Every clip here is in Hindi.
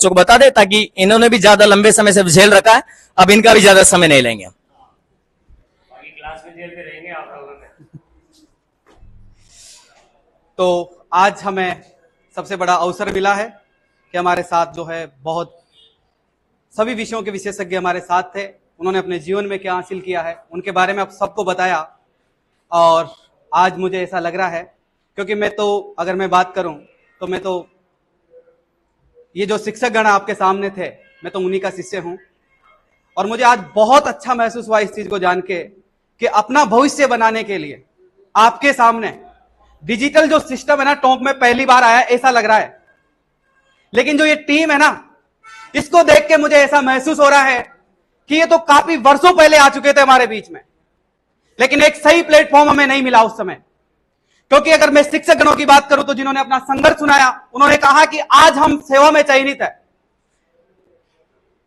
को बता दे, ताकि इन्होंने भी ज्यादा लंबे समय से झेल रखा है, अब इनका भी ज्यादा समय नहीं लेंगे। बाकी क्लास में झेलते रहेंगे आप लोगों ने। तो आज हमें सबसे बड़ा अवसर मिला है कि हमारे साथ जो है बहुत सभी विषयों के विशेषज्ञ हमारे साथ थे। उन्होंने अपने जीवन में क्या हासिल किया है उनके बारे में आप सबको बताया। और आज मुझे ऐसा लग रहा है, क्योंकि मैं तो अगर मैं बात करूं तो मैं तो ये जो शिक्षक गण आपके सामने थे, मैं तो उन्हीं का शिष्य हूं। और मुझे आज बहुत अच्छा महसूस हुआ इस चीज को जान के कि अपना भविष्य बनाने के लिए आपके सामने डिजिटल जो सिस्टम है ना, टोंक में पहली बार आया ऐसा लग रहा है। लेकिन जो ये टीम है ना, इसको देख के मुझे ऐसा महसूस हो रहा है कि ये तो काफी वर्षों पहले आ चुके थे हमारे बीच में, लेकिन एक सही प्लेटफॉर्म हमें नहीं मिला उस समय। क्योंकि अगर मैं शिक्षक गणों की बात करूं तो जिन्होंने अपना संघर्ष सुनाया, उन्होंने कहा कि आज हम सेवा में चयनित है,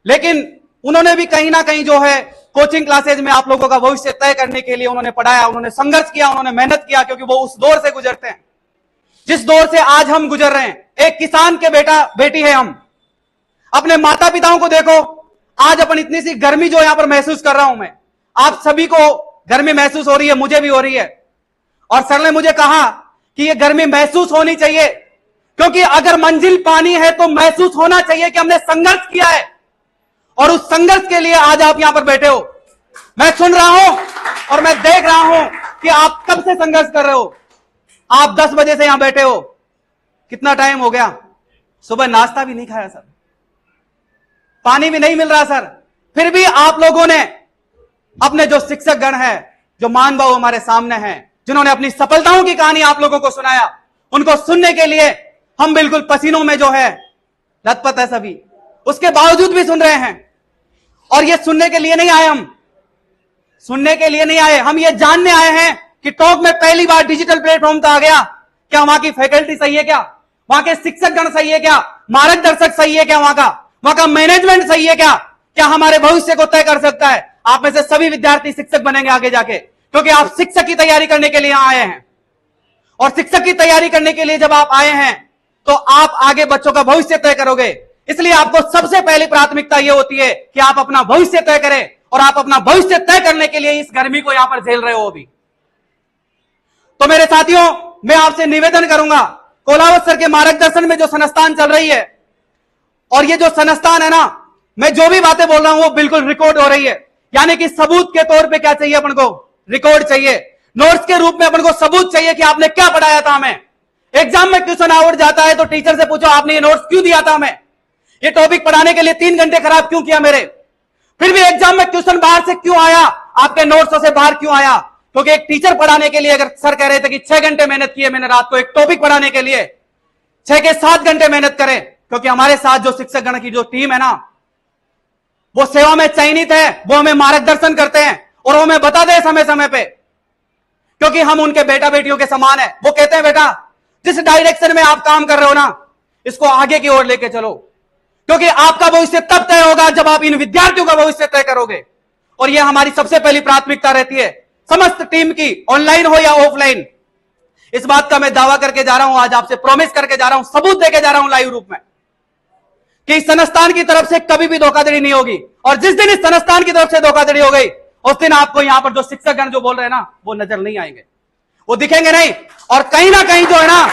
लेकिन उन्होंने भी कहीं ना कहीं जो है कोचिंग क्लासेज में आप लोगों का भविष्य तय करने के लिए उन्होंने पढ़ाया, उन्होंने संघर्ष किया, उन्होंने मेहनत किया, क्योंकि वो उस दौर से गुजरते हैं जिस दौर से आज हम गुजर रहे हैं। एक किसान के बेटा बेटी है हम। अपने माता पिताओं को देखो, आज अपन इतनी सी गर्मी जो यहां पर महसूस कर रहा हूं मैं, आप सभी को गर्मी महसूस हो रही है, मुझे भी हो रही है। और सर ने मुझे कहा कि ये गर्मी महसूस होनी चाहिए, क्योंकि अगर मंजिल पानी है तो महसूस होना चाहिए कि हमने संघर्ष किया है। और उस संघर्ष के लिए आज आप यहां पर बैठे हो। मैं सुन रहा हूं और मैं देख रहा हूं कि आप कब से संघर्ष कर रहे हो। आप 10 बजे से यहां बैठे हो, कितना टाइम हो गया, सुबह नाश्ता भी नहीं खाया सर, पानी भी नहीं मिल रहा सर, फिर भी आप लोगों ने अपने जो शिक्षक गण है, जो मान भाव हमारे सामने हैं, जिन्होंने अपनी सफलताओं की कहानी आप लोगों को सुनाया, उनको सुनने के लिए हम बिल्कुल पसीनों में जो है लथपथ है सभी, उसके बावजूद भी सुन रहे हैं। और ये सुनने के लिए नहीं आए, हम सुनने के लिए नहीं आए, हम ये जानने आए हैं कि टॉक में पहली बार डिजिटल प्लेटफॉर्म तो आ गया, क्या वहां की फैकल्टी सही है, क्या वहां के शिक्षक गण सही है, क्या मार्गदर्शक सही है, क्या वहां का मैनेजमेंट सही है, क्या हमारे भविष्य को तय कर सकता है। आप में से सभी विद्यार्थी शिक्षक बनेंगे आगे जाके, क्योंकि आप शिक्षक की तैयारी करने के लिए यहां आए हैं। और शिक्षक की तैयारी करने के लिए जब आप आए हैं तो आप आगे बच्चों का भविष्य तय करोगे। इसलिए आपको सबसे पहली प्राथमिकता यह होती है कि आप अपना भविष्य तय करें। और आप अपना भविष्य तय करने के लिए इस गर्मी को यहां पर झेल रहे हो अभी। तो मेरे साथियों, मैं आपसे निवेदन करूंगा, कोलावत सर के मार्गदर्शन में जो संस्थान चल रही है, और ये जो संस्थान है ना, मैं जो भी बातें बोल रहा हूं वो बिल्कुल रिकॉर्ड हो रही है। यानी कि सबूत के तौर पे क्या चाहिए अपन को, रिकॉर्ड चाहिए। नोट्स के रूप में अपन को सबूत चाहिए कि आपने क्या पढ़ाया था हमें। एग्जाम में क्वेश्चन आउट जाता है तो टीचर से पूछो आपने ये नोट्स क्यों दिया था हमें, ये टॉपिक पढ़ाने के लिए 3 घंटे खराब क्यों किया मेरे। फिर भी एग्जाम में क्वेश्चन बाहर से क्यों आया, आपके नोट्सों से बाहर क्यों आया। क्योंकि एक टीचर पढ़ाने के लिए, अगर सर कह रहे थे कि 6 घंटे मेहनत की है मैंने रात को एक टॉपिक पढ़ाने के लिए, 6 के 7 घंटे मेहनत करें। क्योंकि हमारे साथ जो शिक्षक गण की जो टीम है ना, वो सेवा में चयनित है, वो हमें मार्गदर्शन करते हैं और वो हमें बता दे समय समय पे, क्योंकि हम उनके बेटा बेटियों के समान है। वो कहते हैं बेटा जिस डायरेक्शन में आप काम कर रहे हो ना, इसको आगे की ओर लेके चलो, क्योंकि आपका भविष्य तब तय होगा जब आप इन विद्यार्थियों का भविष्य तय करोगे। और यह हमारी सबसे पहली प्राथमिकता रहती है समस्त टीम की, ऑनलाइन हो या ऑफलाइन। इस बात का मैं दावा करके जा रहा हूं, आज आपसे प्रॉमिस करके जा रहा हूं, सबूत देके जा रहा हूं लाइव रूप में, कि इस संस्थान की तरफ से कभी भी धोखाधड़ी नहीं होगी। और जिस दिन इस संस्थान की तरफ से धोखाधड़ी हो गई, उस दिन आपको यहां पर जो शिक्षक गण जो बोल रहे हैं ना, वो नजर नहीं आएंगे, वो दिखेंगे नहीं। और कहीं ना कहीं जो है ना,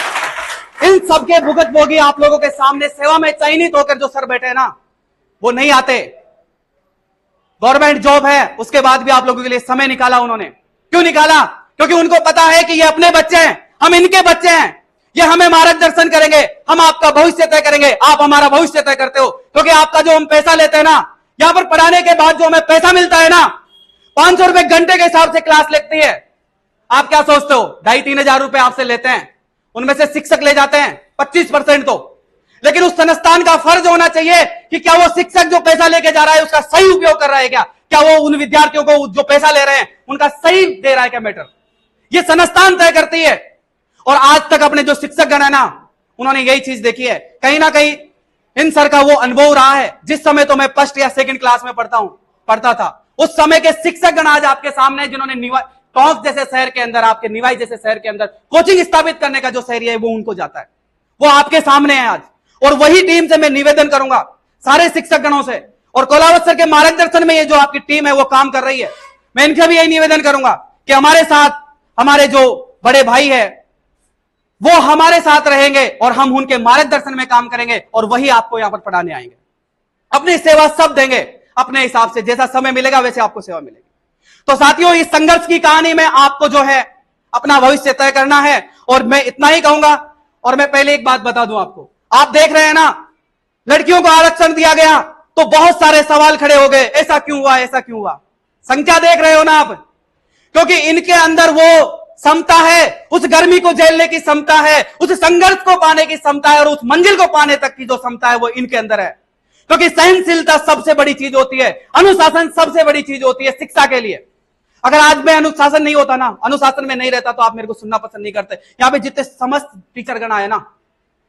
इन सबके भुगतभोगी आप लोगों के सामने सेवा में चयनित होकर जो सर बैठे हैं ना, वो नहीं आते। गवर्नमेंट जॉब है, उसके बाद भी आप लोगों के लिए समय निकाला उन्होंने। क्यों निकाला? क्योंकि उनको पता है कि ये अपने बच्चे हैं, हम इनके बच्चे हैं, ये हमें मार्गदर्शन करेंगे, हम आपका भविष्य तय करेंगे, आप हमारा भविष्य तय करते हो। क्योंकि आपका जो हम पैसा लेते हैं ना, यहां पर पढ़ाने के बाद जो हमें पैसा मिलता है ना, 500 रुपए घंटे के हिसाब से क्लास लगती है। आप क्या सोचते हो, 2,500-3 हजार रुपए आपसे लेते हैं, उनमें से शिक्षक ले जाते हैं 25%। तो लेकिन उस संस्थान का फर्ज होना चाहिए कि क्या वो शिक्षक जो पैसा लेके जा रहा है उसका सही उपयोग कर रहा है, क्या वो उन विद्यार्थियों को जो पैसा ले रहे हैं उनका सही दे रहा है क्या मैटर, ये संस्थान तय करती है। और आज तक अपने जो शिक्षक गण है ना, उन्होंने यही चीज देखी है। कहीं ना कहीं इन सर का वो अनुभव रहा है, जिस समय तो मैं फर्स्ट या सेकंड क्लास में पढ़ता था, उस समय के शिक्षक गण आज आपके सामने, जिन्होंने टोंक जैसे शहर के अंदर, आपके निवाई जैसे शहर के अंदर कोचिंग स्थापित करने का जो शहर है वो उनको जाता है, वो आपके सामने है आज। और वही टीम से मैं निवेदन करूंगा सारे शिक्षक गणों से, और कोलावत सर के मार्गदर्शन में ये जो आपकी टीम है वो काम कर रही है, मैं इनका भी यही निवेदन करूंगा कि हमारे साथ हमारे जो बड़े भाई है वो हमारे साथ रहेंगे और हम उनके मार्गदर्शन में काम करेंगे और वही आपको यहां पर पढ़ाने आएंगे। अपनी सेवा सब देंगे अपने हिसाब से, जैसा समय मिलेगा वैसे आपको सेवा मिलेगी। तो साथियों, इस संघर्ष की कहानी में आपको जो है अपना भविष्य तय करना है, और मैं इतना ही कहूंगा। और मैं पहले एक बात बता दूं आपको, आप देख रहे हैं ना, लड़कियों को आरक्षण दिया गया तो बहुत सारे सवाल खड़े हो गए, ऐसा क्यों हुआ, ऐसा क्यों हुआ। संख्या देख रहे हो ना आप, क्योंकि इनके अंदर वो क्षमता है, उस गर्मी को झेलने की क्षमता है, उस संघर्ष को पाने की क्षमता है, और उस मंजिल को पाने तक की जो क्षमता है वो इनके अंदर है। क्योंकि सहनशीलता सबसे बड़ी चीज होती है, अनुशासन सबसे बड़ी चीज होती है शिक्षा के लिए। अगर आज में अनुशासन नहीं होता ना, अनुशासन में नहीं रहता, तो आप मेरे को सुनना पसंद नहीं करते। यहाँ पे जितने समस्त टीचर गण आए ना,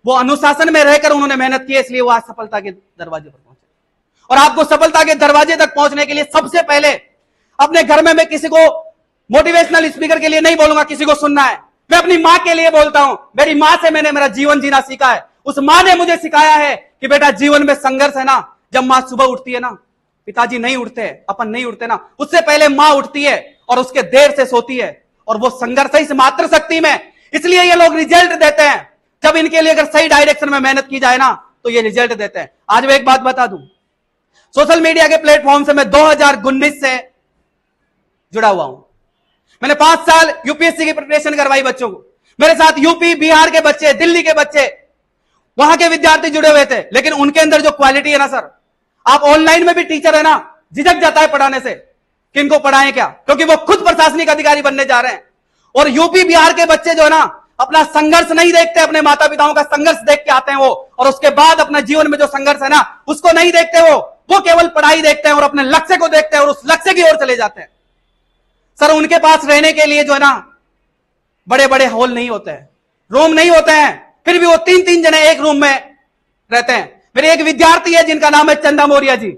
वो अनुशासन में रहकर उन्होंने मेहनत की, इसलिए वो आज सफलता के दरवाजे पर पहुंचे। और आपको सफलता के दरवाजे तक पहुंचने के लिए सबसे पहले अपने घर में, मैं किसी को मोटिवेशनल स्पीकर के लिए नहीं बोलूंगा किसी को सुनना है, मैं अपनी मां के लिए बोलता हूं। मेरी मां से मैंने मेरा जीवन जीना सीखा है। उस मां ने मुझे सिखाया है कि बेटा, जीवन में संघर्ष है ना, जब मां सुबह उठती है ना, पिताजी नहीं उठते, अपन नहीं उठते ना, उससे पहले मां उठती है और उसके देर से सोती है, और वो संघर्ष है इस मातृशक्ति में। इसलिए ये लोग रिजल्ट देते हैं। जब इनके लिए अगर सही डायरेक्शन में मेहनत की जाए ना, तो ये रिजल्ट देते हैं। आज मैं एक बात बता दूं, सोशल मीडिया के प्लेटफॉर्म से मैं 2019 से जुड़ा हुआ हूं। मैंने 5 साल यूपीएससी की प्रिपरेशन करवाई बच्चों को। मेरे साथ यूपी, बिहार के बच्चे, दिल्ली के बच्चे, वहां के विद्यार्थी जुड़े हुए थे। लेकिन उनके अंदर जो क्वालिटी है ना सर, आप ऑनलाइन में भी टीचर है ना, झिझक जाता है पढ़ाने से कि इनको पढ़ाएं क्या, क्योंकि वो खुद प्रशासनिक अधिकारी बनने जा रहे हैं। और यूपी बिहार के बच्चे जो है ना, अपना संघर्ष नहीं देखते, अपने माता पिताओं का संघर्ष देख के आते हैं वो, और उसके बाद अपना जीवन में जो संघर्ष है ना, उसको नहीं देखते वो केवल पढ़ाई देखते हैं और अपने लक्ष्य को देखते हैं और उस लक्ष्य की ओर चले जाते हैं। सर, उनके पास रहने के लिए जो है ना, बड़े बड़े हॉल नहीं होते हैं, रूम नहीं होते हैं, फिर भी वो 3-3 जने एक रूम में रहते हैं। मेरे एक विद्यार्थी है जिनका नाम है चंदा मौर्य जी,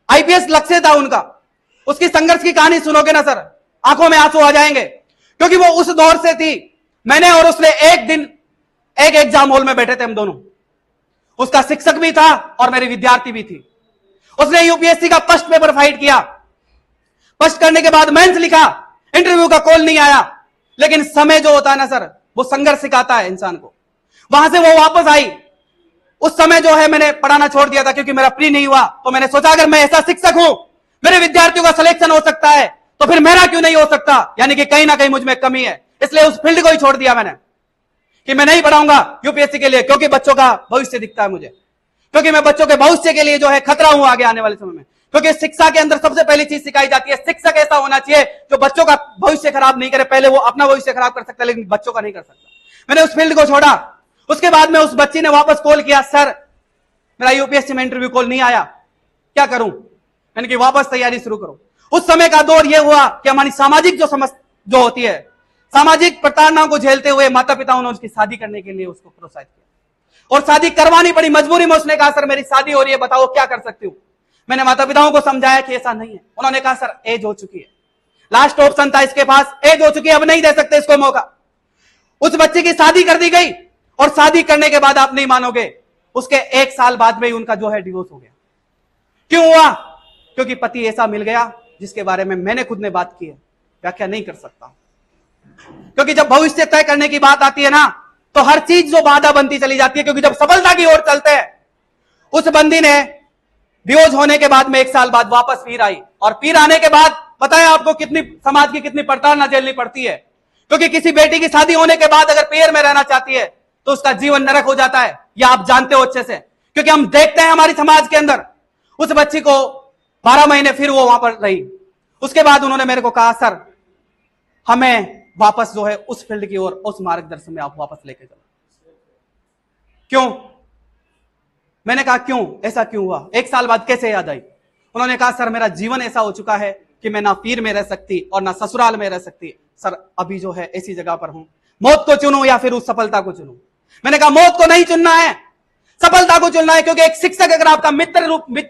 आईपीएस लक्ष्य था उनका। उसकी संघर्ष की कहानी सुनोगे ना सर, आंखों में आंसू आ जाएंगे, क्योंकि वो उस दौर से थी। मैंने और उसने एक दिन एक एग्जाम हॉल में बैठे थे हम दोनों, उसका शिक्षक भी था और मेरी विद्यार्थी भी थी। उसने यूपीएससी का फर्स्ट पेपर फाइट किया, फर्स्ट करने के बाद मेंस लिखा, इंटरव्यू का कॉल नहीं आया। लेकिन समय जो होता है ना सर, वो संघर्ष सिखाता है इंसान को। वहां से वो वापस आई, उस समय जो है मैंने पढ़ाना छोड़ दिया था, क्योंकि मेरा प्री नहीं हुआ। तो मैंने सोचा अगर मैं ऐसा शिक्षक हूं, मेरे विद्यार्थियों का सिलेक्शन हो सकता है, तो फिर मेरा क्यों नहीं हो सकता, यानी कि कहीं ना कहीं मुझ में कमी है। इसलिए उस फील्ड को ही छोड़ दिया मैंने कि मैं नहीं पढ़ाऊंगा यूपीएससी के लिए, क्योंकि बच्चों का भविष्य दिखता है मुझे, क्योंकि मैं बच्चों के भविष्य के लिए जो है खतरा हूं आगे आने वाले समय में। क्योंकि शिक्षा के अंदर सबसे पहली चीज सिखाई जाती है, शिक्षक ऐसा होना चाहिए जो बच्चों का भविष्य खराब नहीं करे। पहले वो अपना भविष्य खराब कर सकता है, लेकिन बच्चों का नहीं कर सकता। मैंने उस फील्ड को छोड़ा। उसके बाद में उस बच्ची ने वापस कॉल किया, सर मेरा यूपीएससी में इंटरव्यू कॉल नहीं आया, क्या करूं। मैंने कि वापस तैयारी शुरू करो। उस समय का दौर यह हुआ कि हमारी सामाजिक जो समझ जो होती है, सामाजिक प्रताड़नाओं को झेलते हुए माता पिताओं ने उसकी शादी करने के लिए उसको प्रोत्साहित किया, और शादी करवानी पड़ी मजबूरी में। उसने कहा सर मेरी शादी हो रही है, बताओ क्या कर सकती हूं। मैंने माता पिताओं को समझाया कि ऐसा नहीं है। उन्होंने कहा सर एज हो चुकी है, लास्ट ऑप्शन था इसके पास, एज हो चुकी है, अब नहीं दे सकते इसको मौका। उस बच्चे की शादी कर दी गई, और शादी करने के बाद आप नहीं मानोगे, उसके 1 साल बाद में ही उनका जो है डिवोर्स हो गया। क्यों हुआ? क्योंकि पति ऐसा मिल गया जिसके बारे में मैंने खुद ने बात की है, व्याख्या नहीं कर सकता। क्योंकि जब भविष्य तय करने की बात आती है ना, तो हर चीज जो बाधा बनती चली जाती है। क्योंकि जब सफलता की ओर चलते हैं, उस बंदी ने डिवोर्स होने के बाद में 1 साल बाद वापस फिर आई, और फिर आने के बाद बताया आपको कितनी समाज की कितनी प्रताड़ना झेलनी पड़ती है। क्योंकि किसी बेटी की शादी होने के बाद अगर पेयर में रहना चाहती है तो उसका जीवन नरक हो जाता है, यह आप जानते हो अच्छे से। क्योंकि हम देखते हैं हमारी समाज के अंदर, उस बच्ची को 12 महीने फिर वो वहां पर रही। उसके बाद उन्होंने मेरे को कहा सर हमें वापस जो है उस फील्ड की ओर, उस मार्गदर्शन में आप वापस लेके चलो। क्यों? मैंने कहा क्यों, ऐसा क्यों हुआ, 1 साल बाद कैसे याद आई। उन्होंने कहा सर मेरा जीवन ऐसा हो चुका है कि मैं ना पीर में रह सकती और ना ससुराल में रह सकती। सर अभी जो है ऐसी जगह पर हूं, मौत को चुनूं या फिर उस सफलता को चुनूं। मैंने कहा मौत को नहीं चुनना है, सफलता को चुनना है। क्योंकि एक शिक्षक अगर आपका मित्र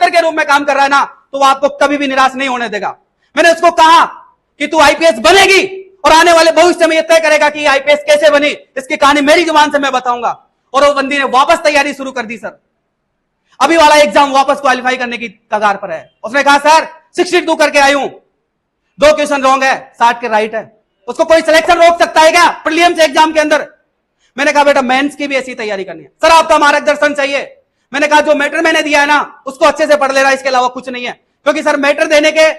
के रूप में काम कर रहा है ना, तो वो आपको कभी भी निराश नहीं होने देगा। मैंने उसको कहा कि तू आईपीएस बनेगी, और आने वाले भविष्य में यह तय करेगा कि आईपीएस कैसे बनी, इसकी कहानी मेरी जुबान से मैं बताऊंगा। और वो बंदी ने वापस तैयारी शुरू कर दी सर। अभी वाला एग्जाम वापस क्वालिफाई करने की कगार पर है। उसने कहा सर 62 करके आई हूं, 2 क्वेश्चन रॉन्ग है, 60 के राइट है, उसको कोई सिलेक्शन रोक सकता है क्या प्रीलिम्स एग्जाम के अंदर? मैंने कहा बेटा मेंस की भी ऐसी तैयारी करनी है। सर आपका मार्गदर्शन चाहिए। मैंने कहा जो मैटर मैंने दिया है ना उसको अच्छे से पढ़ लेना, इसके अलावा कुछ नहीं है। क्योंकि सर मैटर देने के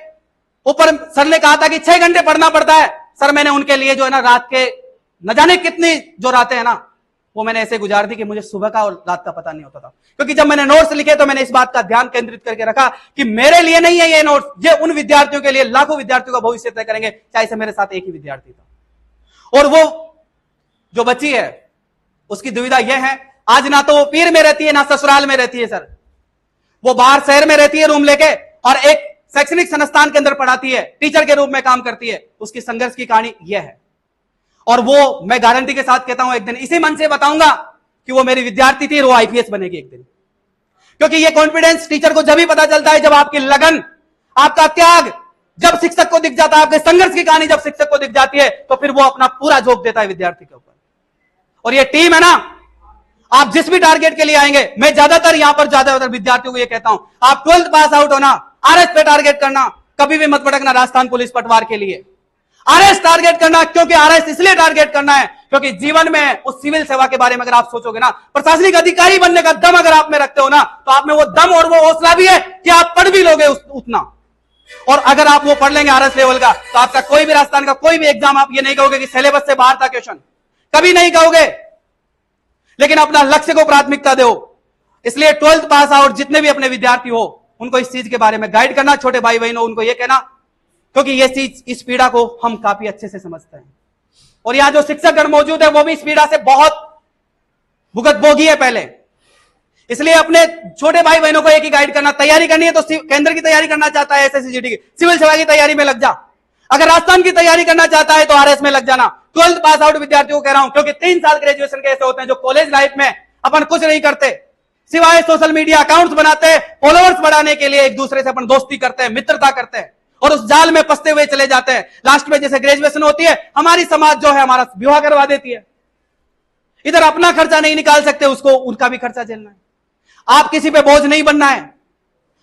ऊपर सर ने कहा था कि 6 घंटे पढ़ना पड़ता है। सर मैंने उनके लिए जो है ना रात के न जाने कितनी जो रातें हैं ना वो मैंने ऐसे गुजार दी कि मुझे सुबह का और रात का पता नहीं होता था। क्योंकि जब मैंने नोट्स लिखे तो मैंने इस बात का ध्यान केंद्रित करके रखा कि मेरे लिए नहीं है ये नोट्स, ये उन विद्यार्थियों के लिए, लाखों विद्यार्थियों का भविष्य तय करेंगे, चाहे से मेरे साथ एक ही विद्यार्थी था। और वो जो बच्ची है उसकी दुविधा यह है, आज ना तो वो पीर में रहती है ना ससुराल में रहती है सर, वो बाहर शहर में रहती है रूम लेके और एक शैक्षणिक संस्थान के अंदर पढ़ाती है, टीचर के रूप में काम करती है। उसकी संघर्ष की कहानी यह है और वो मैं गारंटी के साथ कहता हूं एक दिन इसी मन से बताऊंगा कि वो मेरी विद्यार्थी थी और वो आईपीएस बनेगी एक दिन। क्योंकि ये कॉन्फिडेंस टीचर को जब ही पता चलता है जब आपकी लगन, आपका त्याग जब शिक्षक को दिख जाता है, आपके संघर्ष की कहानी जब शिक्षक को दिख जाती है तो फिर वो अपना पूरा झोंक देता है विद्यार्थी के ऊपर। और ये टीम है ना, आप जिस भी टारगेट के लिए आएंगे, मैं ज्यादातर यहां पर ज्यादातर विद्यार्थियों को ये कहता हूं, आप 12th पास आउट होना, आरएस पे टारगेट करना, कभी भी मत भटकना राजस्थान पुलिस पटवार के लिए। आरएस टारगेट करना, क्योंकि आरएस इसलिए टारगेट करना है क्योंकि जीवन में उस सिविल सेवा के बारे में अगर आप सोचोगे ना, प्रशासनिक अधिकारी बनने का दम अगर आप में रखते हो ना, तो आप में वो दम और वो हौसला भी है कि आप पढ़ भी लोगे उतना। और अगर आप वो पढ़ लेंगे आरएस लेवल का तो आपका कोई भी राजस्थान का कोई भी एग्जाम आप ये नहीं कहोगे कि सिलेबस से बाहर था क्वेश्चन, कभी नहीं कहोगे। लेकिन अपना लक्ष्य को प्राथमिकता दो। इसलिए 12th पास आउट जितने भी अपने विद्यार्थी हो उनको इस चीज के बारे में गाइड करना, छोटे भाई बहनों उनको ये कहना, क्योंकि ये चीज, इस पीड़ा को हम काफी अच्छे से समझते हैं। और यहां जो शिक्षकगण मौजूद है वो भी इस पीड़ा से बहुत भुगतभोगी है पहले। इसलिए अपने छोटे भाई बहनों को एक ही गाइड करना, तैयारी करनी है तो केंद्र की तैयारी करना चाहता है एसएससी की, सिविल सेवा की तैयारी में लग जा। अगर राजस्थान की तैयारी करना चाहता है तो आरएस में लग जाना। 12th पास आउट विद्यार्थियों को कह रहा हूं, क्योंकि 3 साल ग्रेजुएशन के ऐसे होते हैं जो कॉलेज लाइफ में अपन कुछ नहीं करते सिवाय सोशल मीडिया अकाउंट्स बनाते हैं, फॉलोअर्स बढ़ाने के लिए एक दूसरे से अपन दोस्ती करते हैं, मित्रता करते हैं और उस जाल में फंसते हुए चले जाते हैं। लास्ट में जैसे ग्रेजुएशन होती है, हमारी समाज जो है हमारा विवाह करवा देती है। इधर अपना खर्चा नहीं निकाल सकते, उसको उनका भी खर्चा झेलना है। आप किसी पे बोझ नहीं बनना है,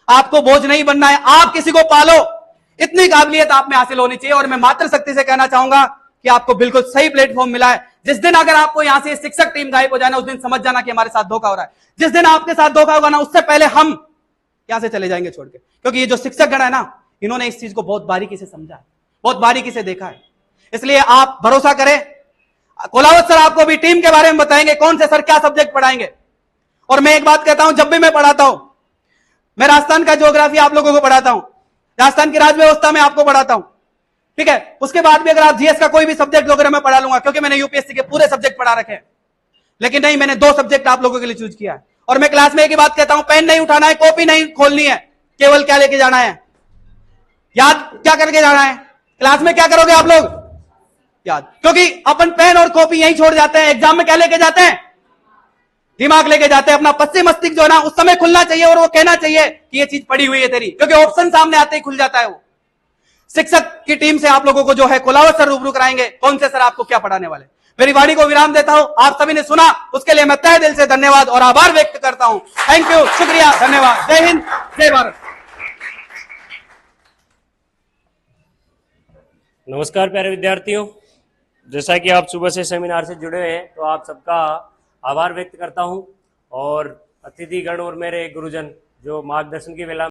आपको बोझ नहीं बनना है, आप किसी को पालो, इतनी काबिलियत आप में हासिल होनी चाहिए। और मैं मातृशक्ति से कहना चाहूंगा कि आपको बिल्कुल सही प्लेटफॉर्म मिला है। जिस दिन अगर आपको यहां से शिक्षक टीम गायब हो जाना, उस दिन समझ जाना कि हमारे साथ धोखा हो रहा है। जिस दिन आपके साथ धोखा होगा ना, उससे पहले हम यहां से चले जाएंगे छोड़ के। क्योंकि ये जो शिक्षक गण है ना, इन्होंने इस चीज को बहुत बारीकी से समझा है, बहुत बारीकी से देखा है। इसलिए आप भरोसा करें, कोलावत सर आपको भी टीम के बारे में बताएंगे, कौन से सर क्या सब्जेक्ट पढ़ाएंगे। और मैं एक बात कहता हूं, जब भी मैं पढ़ाता हूं, मैं राजस्थान का ज्योग्राफी आप लोगों को पढ़ाता हूं, राजस्थान की राज व्यवस्था में आपको पढ़ाता हूं, ठीक है। उसके बाद भी अगर आप जीएस का कोई भी सब्जेक्ट लोगे मैं पढ़ा लूंगा, क्योंकि मैंने यूपीएससी के पूरे सब्जेक्ट पढ़ा रखे हैं। लेकिन नहीं, मैंने 2 सब्जेक्ट आप लोगों के लिए चूज किया है। और मैं क्लास में एक ही बात कहता हूं, पेन नहीं उठाना है, कॉपी नहीं खोलनी है, केवल क्या लेके जाना है, याद क्या करके जाना है। क्लास में क्या करोगे आप लोग, याद। क्योंकि अपन पेन और कॉपी यहीं छोड़ जाते हैं, एग्जाम में क्या लेके जाते हैं, दिमाग लेके जाते हैं। अपना पश्चिम मस्तिष्क जो है ना, उस समय खुलना चाहिए और वो कहना चाहिए कि ये चीज पड़ी हुई है तेरी, क्योंकि ऑप्शन सामने आते ही खुल जाता है वो। शिक्षक की टीम से आप लोगों को जो है कोलावत सर रूबरू कराएंगे, कौन से सर आपको क्या पढ़ाने वाले। मेरी वाणी को विराम देता हूं, आप सभी ने सुना उसके लिए मैं तहे दिल से धन्यवाद और आभार व्यक्त करता हूं। थैंक यू, शुक्रिया, धन्यवाद। जय हिंद, जय भारत। नमस्कार प्यारे विद्यार्थियों, जैसा कि आप सुबह से सेमिनार से जुड़े हैं तो आप सबका आभार व्यक्त करता हूं। और अतिथिगण और मेरे गुरुजन जो मार्गदर्शन की वेला